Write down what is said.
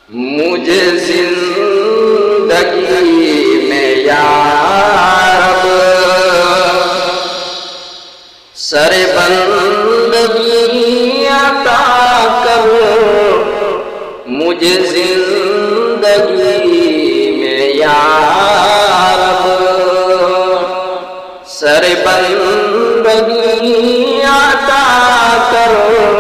مجھے زندگی میں یا رب سر بندگی عطا کر، مجھے زندگی میں یا رب سر بندگی عطا کر۔